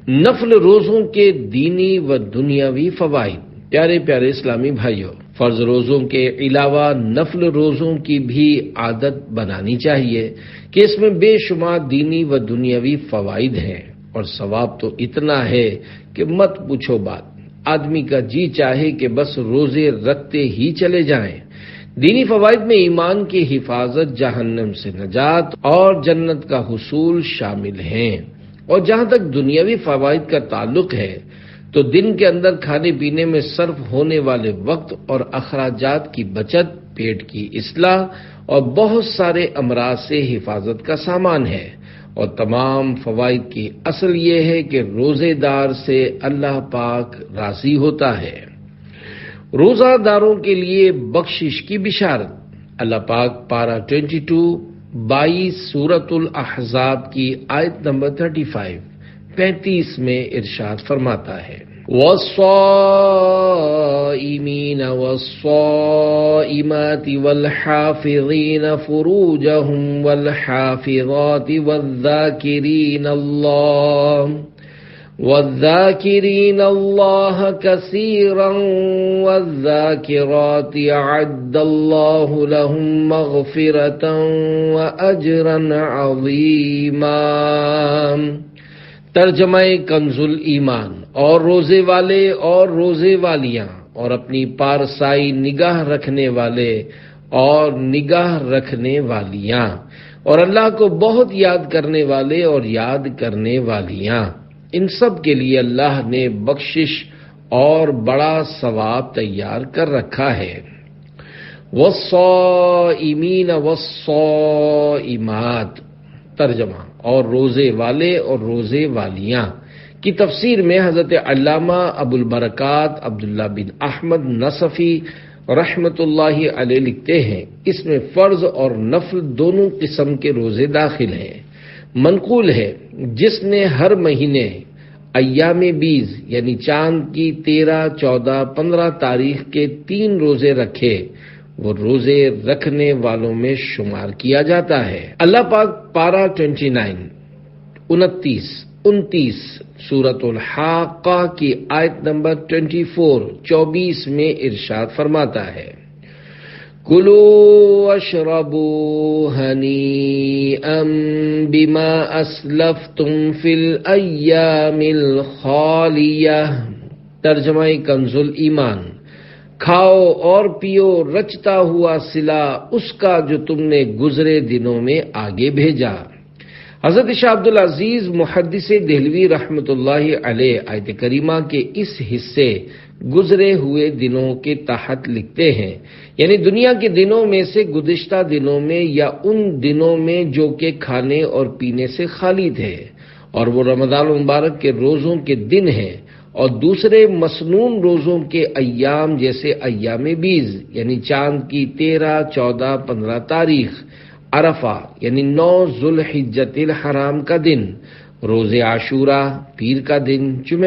نفل روزوں کے دینی و دنیاوی فوائد۔ پیارے پیارے اسلامی بھائیوں، فرض روزوں کے علاوہ نفل روزوں کی بھی عادت بنانی چاہیے کہ اس میں بے شمار دینی و دنیاوی فوائد ہیں، اور ثواب تو اتنا ہے کہ مت پوچھو بات۔ آدمی کا جی چاہے کہ بس روزے رکھتے ہی چلے جائیں۔ دینی فوائد میں ایمان کی حفاظت، جہنم سے نجات اور جنت کا حصول شامل ہیں۔ اور جہاں تک دنیاوی فوائد کا تعلق ہے تو دن کے اندر کھانے پینے میں صرف ہونے والے وقت اور اخراجات کی بچت، پیٹ کی اصلاح اور بہت سارے امراض سے حفاظت کا سامان ہے۔ اور تمام فوائد کی اصل یہ ہے کہ روزے دار سے اللہ پاک راضی ہوتا ہے۔ روزہ داروں کے لیے بخشش کی بشارت۔ اللہ پاک پارہ 22 سورۃ الاحزاب کی آیت نمبر 35 میں ارشاد فرماتا ہے، وَالصَّائِمِينَ وَالصَّائِمَاتِ وَالْحَافِظِينَ فُرُوجَهُمْ وَالْحَافِظَاتِ وَالذَّاكِرِينَ اللَّهَ كَثِيرًا وَالذَّاكِرَاتِ أَعَدَّ اللَّهُ لَهُم مَّغْفِرَةً وَأَجْرًا عَظِيمًا۔ ترجمہ کنز الایمان۔ اور روزے والے اور روزے والیاں اور اپنی پارسائی نگاہ رکھنے والے اور نگاہ رکھنے والیاں اور اللہ کو بہت یاد کرنے والے اور یاد کرنے والیاں، ان سب کے لیے اللہ نے بخشش اور بڑا ثواب تیار کر رکھا ہے۔ والصائمین والصائمات، ترجمہ اور روزے والے اور روزے والیاں کی تفسیر میں حضرت علامہ ابو البرکات عبداللہ بن احمد نصفی رحمت اللہ علیہ لکھتے ہیں، اس میں فرض اور نفل دونوں قسم کے روزے داخل ہیں۔ منقول ہے، جس نے ہر مہینے ایام بیض یعنی چاند کی 13، 14، 15 تاریخ کے 3 روزے رکھے، وہ روزے رکھنے والوں میں شمار کیا جاتا ہے۔ اللہ پاک پارہ 29 سورۃ الحاقہ کی آیت نمبر 24 میں ارشاد فرماتا ہے، کُلُوا واشربوا ہنیئا بما اسلفتم فی الایام الخالیہ۔ ترجمہ کنز الایمان۔ کھاؤ اور پیو رچتا ہوا صلہ اس کا جو تم نے گزرے دنوں میں آگے بھیجا۔ حضرت شاہ عبدالعزیز محدث دہلوی رحمت اللہ علیہ آیت کریمہ کے اس حصے گزرے ہوئے دنوں کے تحت لکھتے ہیں، یعنی دنیا کے دنوں میں سے گزشتہ دنوں میں یا ان دنوں میں جو کہ کھانے اور پینے سے خالی تھے، اور وہ رمضان المبارک کے روزوں کے دن ہیں، اور دوسرے مسنون روزوں کے ایام جیسے ایام بیض یعنی چاند کی 13، 14، 15 تاریخ، عرفہ یعنی 9 ذوالحجۃ الحرام کا دن، روز عاشورہ، پیر کا دن، جمعہ